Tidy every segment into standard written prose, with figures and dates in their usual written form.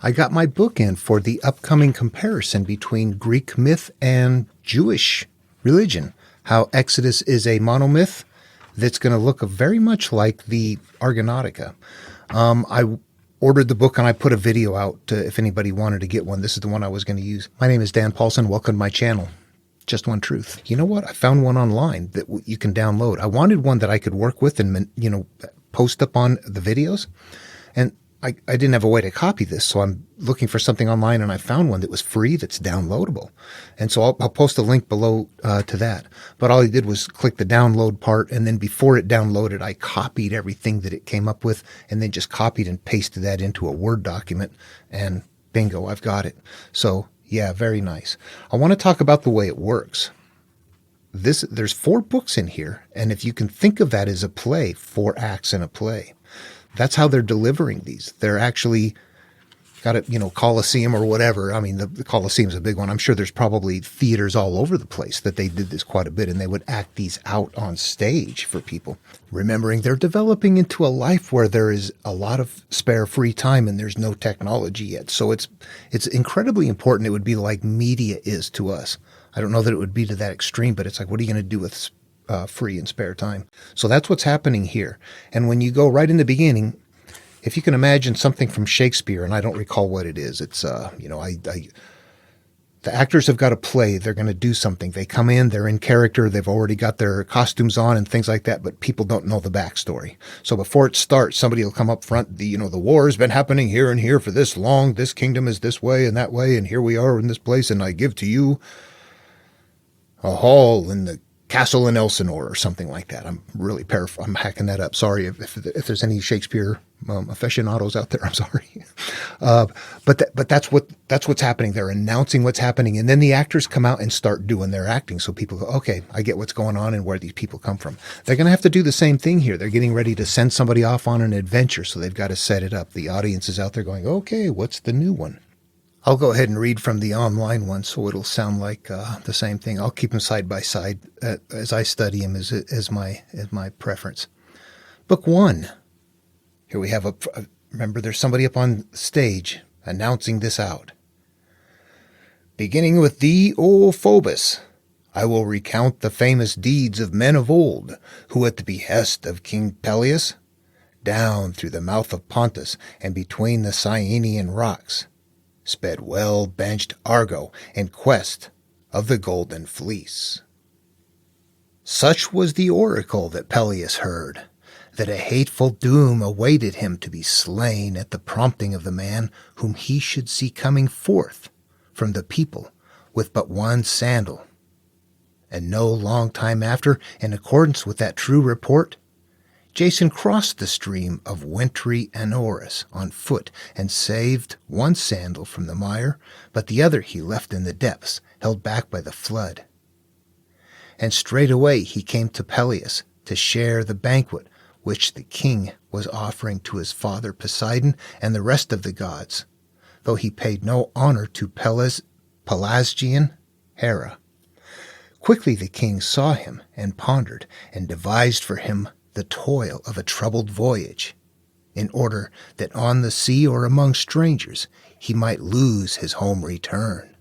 I got my book in for the upcoming comparison between Greek myth and Jewish religion. How Exodus is a monomyth that's going to look very much like the Argonautica. I ordered the book and I put a video out if anybody wanted to get one. This is the one I was going to use. My name is Dan Paulson. Welcome to my channel. Just One Truth. You know what? I found one online that you can download. I wanted one that I could work with and, post up on the videos. And I didn't have a way to copy this, so I'm looking for something online, and I found one that was free that's downloadable. And so I'll post a link below to that. But all I did was click the download part, and then before it downloaded, I copied everything that it came up with, and then just copied and pasted that into a Word document, and bingo, I've got it. So yeah, very nice. I want to talk about the way it works. There's 4 books in here, and if you can think of that as a play, 4 acts in a play. That's how they're delivering these. They're actually got a, Colosseum or whatever. I mean, the Colosseum's a big one. I'm sure there's probably theaters all over the place that they did this quite a bit, and they would act these out on stage for people. Remembering they're developing into a life where there is a lot of spare free time and there's no technology yet. So it's incredibly important. It would be like media is to us. I don't know that it would be to that extreme, but it's like, what are you going to do with free and spare time? So that's what's happening here. And when you go right in the beginning, if you can imagine something from Shakespeare, and I don't recall what it is, it's, the actors have got a play, they're going to do something. They come in, they're in character, they've already got their costumes on and things like that, but people don't know the backstory. So before it starts, somebody will come up front, the war has been happening here and here for this long, this kingdom is this way and that way, and here we are in this place, and I give to you a hall in the castle in Elsinore or something like that. I'm really I'm hacking that up. Sorry if there's any Shakespeare aficionados out there. I'm sorry. But that's what's happening. They're announcing what's happening, and then the actors come out and start doing their acting. So people go, okay, I get what's going on and where these people come from. They're going to have to do the same thing here. They're getting ready to send somebody off on an adventure, so they've got to set it up. The audience is out there going, okay, what's the new one? I'll go ahead and read from the online one, so it'll sound like the same thing. I'll keep them side by side as I study them as my preference. Book 1. Here we have remember there's somebody up on stage announcing this out. Beginning with thee, O Phoebus, I will recount the famous deeds of men of old, who at the behest of King Pelias, down through the mouth of Pontus and between the Cyanean rocks, sped well-benched Argo in quest of the golden fleece. Such was the oracle that Pelias heard, that a hateful doom awaited him to be slain at the prompting of the man whom he should see coming forth from the people with but one sandal. And no long time after, in accordance with that true report, Jason crossed the stream of wintry Anaurus on foot and saved one sandal from the mire, but the other he left in the depths, held back by the flood. And straightway he came to Pelias to share the banquet which the king was offering to his father Poseidon and the rest of the gods, though he paid no honor to Pelasgian Hera. Quickly the king saw him and pondered, and devised for him the toil of a troubled voyage, in order that on the sea or among strangers he might lose his home return.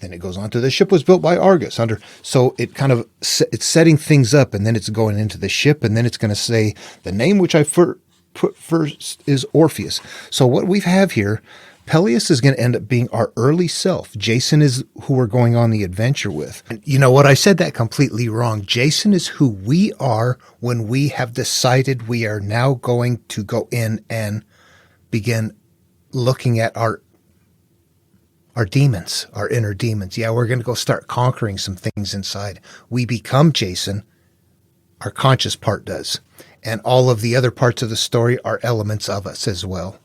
Then it goes on to the ship was built by Argus so it kind of, it's setting things up, and then it's going into the ship, and then it's going to say the name which I put first is Orpheus. So what we have here, Pelias is going to end up being our early self. Jason is who we're going on the adventure with. And you know what? I said that completely wrong. Jason is who we are when we have decided we are now going to go in and begin looking at our demons, our inner demons. Yeah, we're going to go start conquering some things inside. We become Jason. Our conscious part does. And all of the other parts of the story are elements of us as well.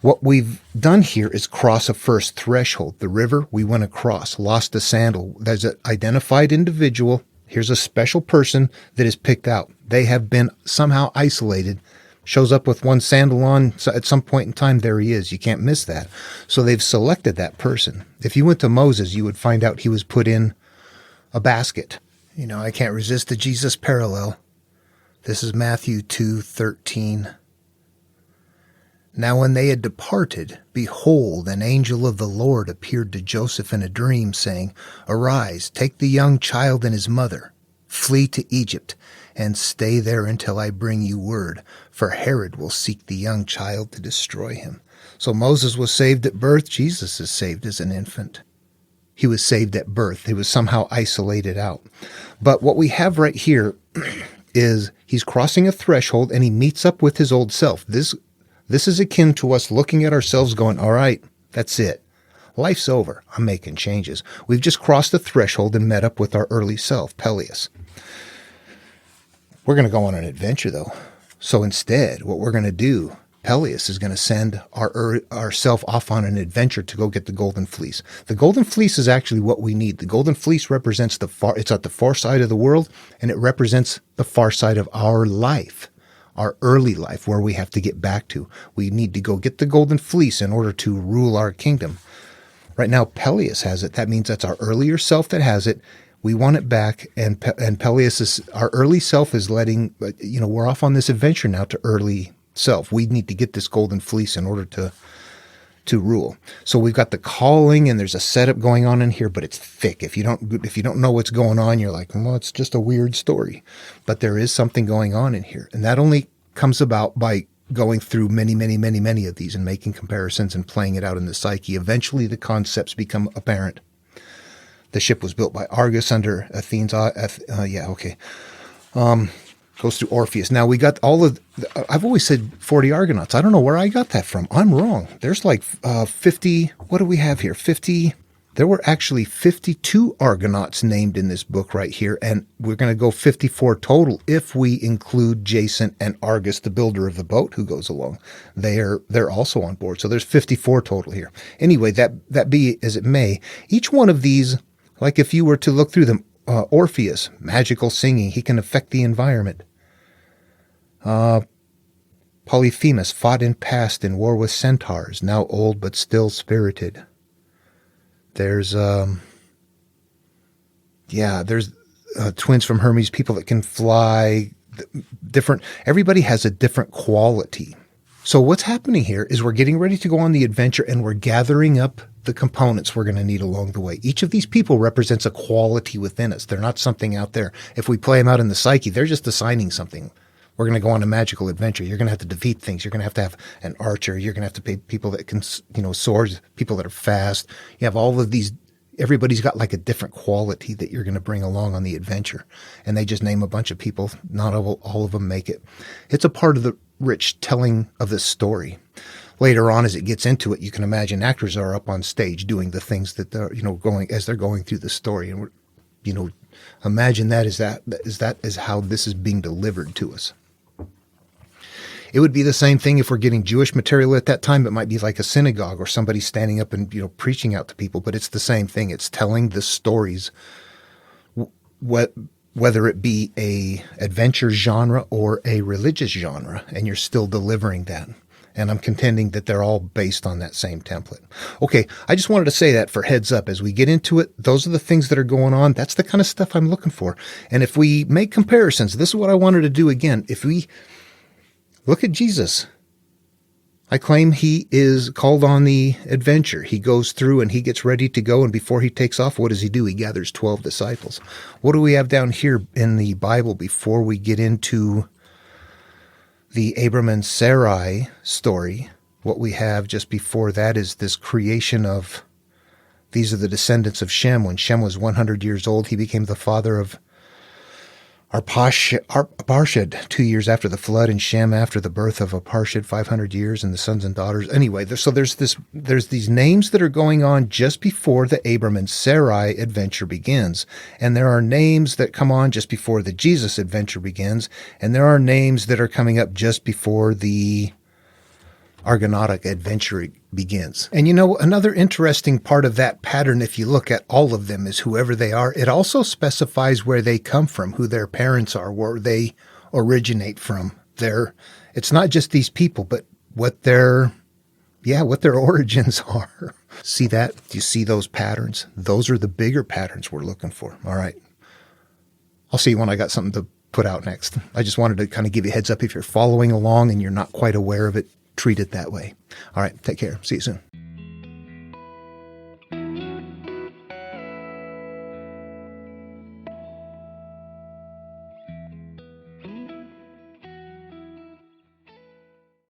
What we've done here is cross a first threshold. The river we went across, lost a sandal. There's an identified individual. Here's a special person that is picked out. They have been somehow isolated. Shows up with one sandal on. So at some point in time, there he is. You can't miss that. So they've selected that person. If you went to Moses, you would find out he was put in a basket. I can't resist the Jesus parallel. This is Matthew 2:13. Now when they had departed, behold, an angel of the Lord appeared to Joseph in a dream, saying, Arise, take the young child and his mother, flee to Egypt, and stay there until I bring you word, for Herod will seek the young child to destroy him. So Moses was saved at birth. Jesus is saved as an infant. He was saved at birth. He was somehow isolated out. But what we have right here is he's crossing a threshold and he meets up with his old self. This is akin to us looking at ourselves going, all right, that's it. Life's over. I'm making changes. We've just crossed the threshold and met up with our early self, Pelias. We're going to go on an adventure, though. So instead, what we're going to do, Pelias is going to send ourself off on an adventure to go get the golden fleece. The golden fleece is actually what we need. The golden fleece represents it's at the far side of the world, and it represents the far side of our life, our early life, where we have to get back to. We need to go get the golden fleece in order to rule our kingdom. Right now, Pelias has it. That means that's our earlier self that has it. We want it back, and Pelias our early self is letting, we're off on this adventure now to early self. We need to get this golden fleece in order to rule. So we've got the calling, and there's a setup going on in here, but it's thick. If you don't know what's going on, you're like, well, it's just a weird story. But there is something going on in here, and that only comes about by going through many, many, many, many of these and making comparisons and playing it out in the psyche. Eventually, the concepts become apparent. The ship was built by Argus under Athene's. Goes through Orpheus. Now we got I've always said 40 Argonauts. I don't know where I got that from. I'm wrong. There's like 50. What do we have here? 50. There were actually 52 Argonauts named in this book right here, and we're going to go 54 total if we include Jason and Argus, the builder of the boat, who goes along. They're also on board. So there's 54 total here. Anyway, that be as it may, each one of these, like if you were to look through them, Orpheus, magical singing, he can affect the environment. Polyphemus fought in past in war with centaurs, now old but still spirited. There's twins from Hermes, people that can fly, different. Everybody has a different quality. So what's happening here is we're getting ready to go on the adventure, and we're gathering up the components we're going to need along the way. Each of these people represents a quality within us. They're not something out there. If we play them out in the psyche, they're just assigning something. We're going to go on a magical adventure. You're going to have to defeat things. You're going to have an archer. You're going to have to pay people that can, swords, people that are fast. You have all of these. Everybody's got like a different quality that you're going to bring along on the adventure. And they just name a bunch of people. Not all of them make it. It's a part of the rich telling of this story. Later on, as it gets into it, you can imagine actors are up on stage doing the things that they're, going as they're going through the story. And imagine that is how this is being delivered to us. It would be the same thing if we're getting Jewish material at that time. It might be like a synagogue or somebody standing up and, preaching out to people, but it's the same thing. It's telling the stories, whether it be a adventure genre or a religious genre, and you're still delivering that. And I'm contending that they're all based on that same template. Okay, I just wanted to say that for heads up. As we get into it, those are the things that are going on. That's the kind of stuff I'm looking for. And if we make comparisons, this is what I wanted to do again. If we look at Jesus, I claim he is called on the adventure. He goes through and he gets ready to go. And before he takes off, what does he do? He gathers 12 disciples. What do we have down here in the Bible before we get into the Abram and Sarai story? What we have just before that is this creation of, these are the descendants of Shem. When Shem was 100 years old, he became the father of Arpachshad 2 years after the flood, and Shem after the birth of Arpachshad 500 years, and the sons and daughters. Anyway, there's these names that are going on just before the Abram and Sarai adventure begins. And there are names that come on just before the Jesus adventure begins. And there are names that are coming up just before the Argonautic adventure begins. And another interesting part of that pattern, if you look at all of them, is whoever they are, it also specifies where they come from, who their parents are, where they originate from. It's not just these people, but what their origins are. See that? Do you see those patterns? Those are the bigger patterns we're looking for. All right. I'll see you when I got something to put out next. I just wanted to kind of give you a heads up if you're following along and you're not quite aware of it. treat it that way. All right, take care. See you soon.